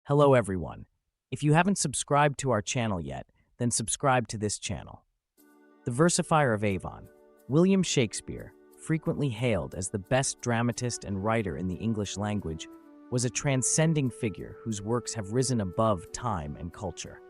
Hello everyone. If you haven't subscribed to our channel yet, then subscribe to this channel. The versifier of Avon, William Shakespeare, frequently hailed as the best dramatist and writer in the English language, was a transcending figure whose works have risen above time and culture.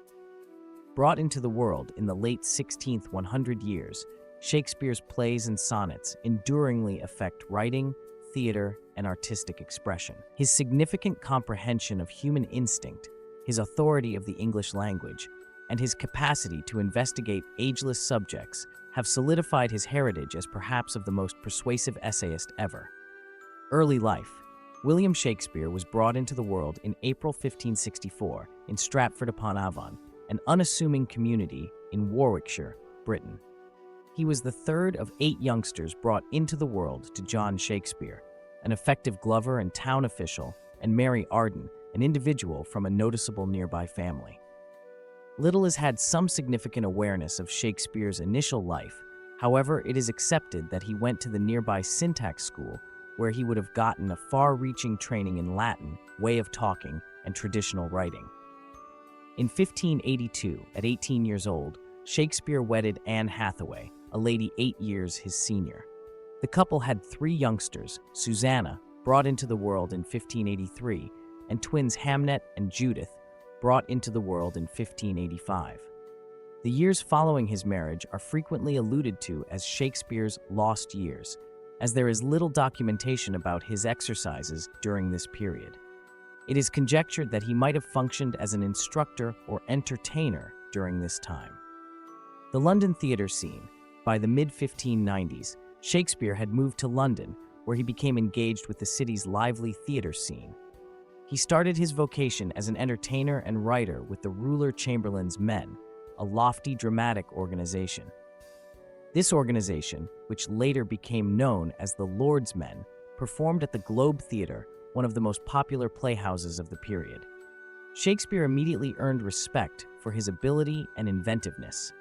Brought into the world in the late 16th 100 years, Shakespeare's plays and sonnets enduringly affect writing, theater, and artistic expression. His significant comprehension of human instinct, his authority of the English language, and his capacity to investigate ageless subjects have solidified his heritage as perhaps of the most persuasive essayist ever. Early life. William Shakespeare was brought into the world in April 1564 in Stratford-upon-Avon, an unassuming community in Warwickshire, Britain. He was the third of 8 youngsters brought into the world to John Shakespeare, an effective glover and town official, and Mary Arden, an individual from a noticeable nearby family. Little is had some significant awareness of Shakespeare's initial life. However, it is accepted that he went to the nearby syntax school, where he would have gotten a far-reaching training in Latin, way of talking, and traditional writing. In 1582, at 18 years old, Shakespeare wedded Anne Hathaway, a lady 8 years his senior. The couple had 3 youngsters, Susanna, brought into the world in 1583, and twins Hamnet and Judith, brought into the world in 1585. The years following his marriage are frequently alluded to as Shakespeare's lost years, as there is little documentation about his exercises during this period. It is conjectured that he might have functioned as an instructor or entertainer during this time. The London theatre scene. By the mid-1590s, Shakespeare had moved to London, where he became engaged with the city's lively theatre scene. He started his vocation as an entertainer and writer with the Ruler Chamberlain's Men, a lofty dramatic organization. This organization, which later became known as the Lord's Men, performed at the Globe Theatre, one of the most popular playhouses of the period. Shakespeare immediately earned respect for his ability and inventiveness.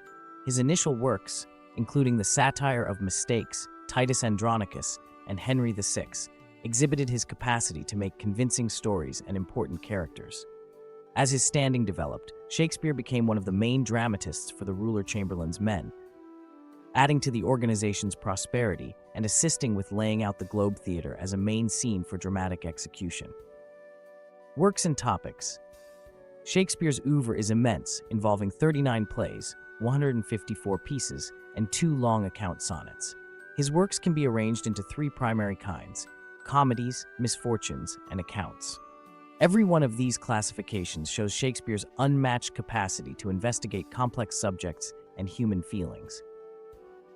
His initial works, including the satire of mistakes, Titus Andronicus, and Henry VI, exhibited his capacity to make convincing stories and important characters. As his standing developed, Shakespeare became one of the main dramatists for the Ruler Chamberlain's Men, adding to the organization's prosperity and assisting with laying out the Globe Theatre as a main scene for dramatic execution. Works and topics. Shakespeare's oeuvre is immense, involving 39 plays, 154 pieces, and 2 long account sonnets. His works can be arranged into 3 primary kinds: comedies, misfortunes, and accounts. Every one of these classifications shows Shakespeare's unmatched capacity to investigate complex subjects and human feelings.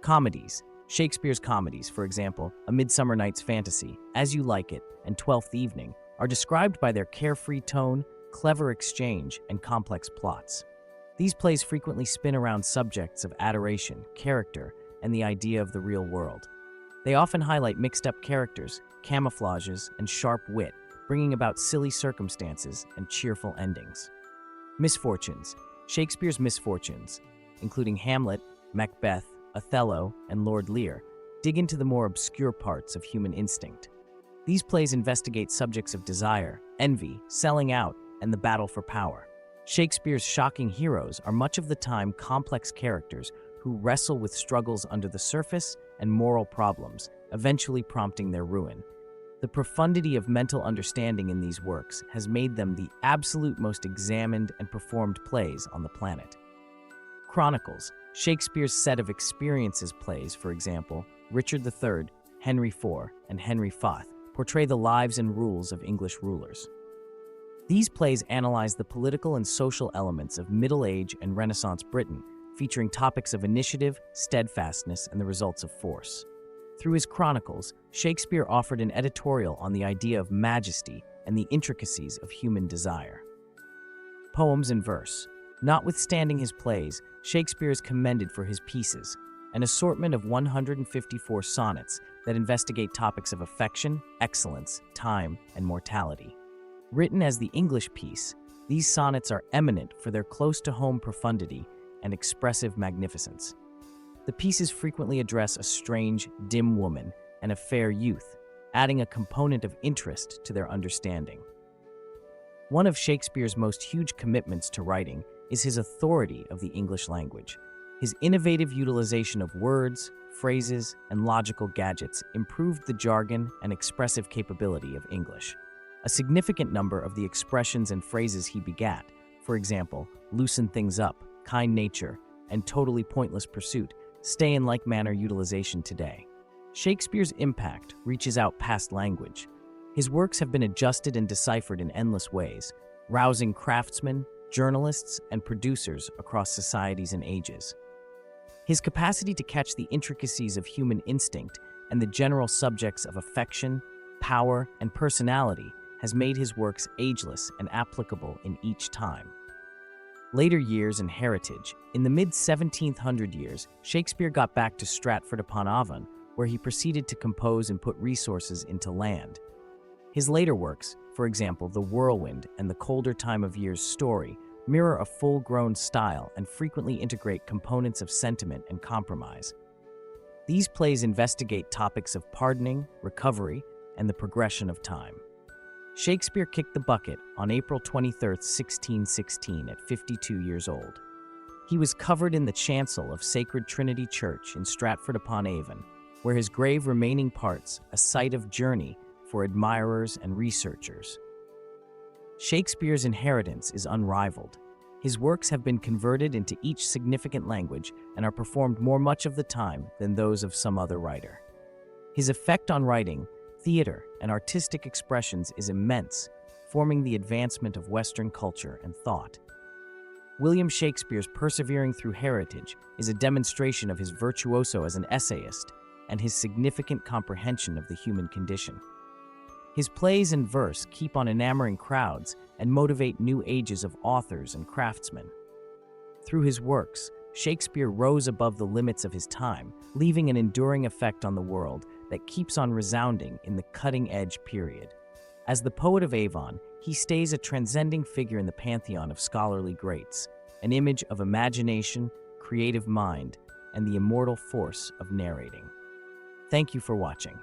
Comedies. Shakespeare's comedies, for example, A Midsummer Night's Fantasy, As You Like It, and Twelfth Evening, are described by their carefree tone, clever exchange, and complex plots. These plays frequently spin around subjects of adoration, character, and the idea of the real world. They often highlight mixed-up characters, camouflages, and sharp wit, bringing about silly circumstances and cheerful endings. Misfortunes. Shakespeare's misfortunes, including Hamlet, Macbeth, Othello, and Lord Lear, dig into the more obscure parts of human instinct. These plays investigate subjects of desire, envy, selling out, and the battle for power. Shakespeare's shocking heroes are much of the time complex characters who wrestle with struggles under the surface and moral problems, eventually prompting their ruin. The profundity of mental understanding in these works has made them the absolute most examined and performed plays on the planet. Chronicles. Shakespeare's set of experiences plays, for example, Richard III, Henry IV, and Henry V, portray the lives and rules of English rulers. These plays analyze the political and social elements of Middle Age and Renaissance Britain, featuring topics of initiative, steadfastness, and the results of force. Through his chronicles, Shakespeare offered an editorial on the idea of majesty and the intricacies of human desire. Poems and verse. Notwithstanding his plays, Shakespeare is commended for his pieces, an assortment of 154 sonnets that investigate topics of affection, excellence, time, and mortality. Written as the English piece, these sonnets are eminent for their close-to-home profundity and expressive magnificence. The pieces frequently address a strange, dim woman and a fair youth, adding a component of interest to their understanding. One of Shakespeare's most huge commitments to writing is his authority of the English language. His innovative utilization of words, phrases, and logical gadgets improved the jargon and expressive capability of English. A significant number of the expressions and phrases he begat, for example, loosen things up, kind nature, and totally pointless pursuit, stay in like manner utilization today. Shakespeare's impact reaches out past language. His works have been adjusted and deciphered in endless ways, rousing craftsmen, journalists, and producers across societies and ages. His capacity to catch the intricacies of human instinct and the general subjects of affection, power, and personality has made his works ageless and applicable in each time. Later years and heritage. In the mid-1700 years, Shakespeare got back to Stratford-upon-Avon, where he proceeded to compose and put resources into land. His later works, for example, The Whirlwind and The Colder Time of Year's Story, mirror a full-grown style and frequently integrate components of sentiment and compromise. These plays investigate topics of pardoning, recovery, and the progression of time. Shakespeare kicked the bucket on April 23, 1616, at 52 years old. He was covered in the chancel of Sacred Trinity Church in Stratford-upon-Avon, where his grave remaining parts a site of journey for admirers and researchers. Shakespeare's inheritance is unrivaled. His works have been converted into each significant language and are performed much of the time than those of some other writer. His effect on writing, theater, and artistic expressions is immense, forming the advancement of Western culture and thought. William Shakespeare's persevering through heritage is a demonstration of his virtuoso as an essayist and his significant comprehension of the human condition. His plays and verse keep on enamoring crowds and motivate new ages of authors and craftsmen. Through his works, Shakespeare rose above the limits of his time, leaving an enduring effect on the world that keeps on resounding in the cutting-edge period. As the poet of Avon, he stays a transcending figure in the pantheon of scholarly greats, an image of imagination, creative mind, and the immortal force of narrating. Thank you for watching.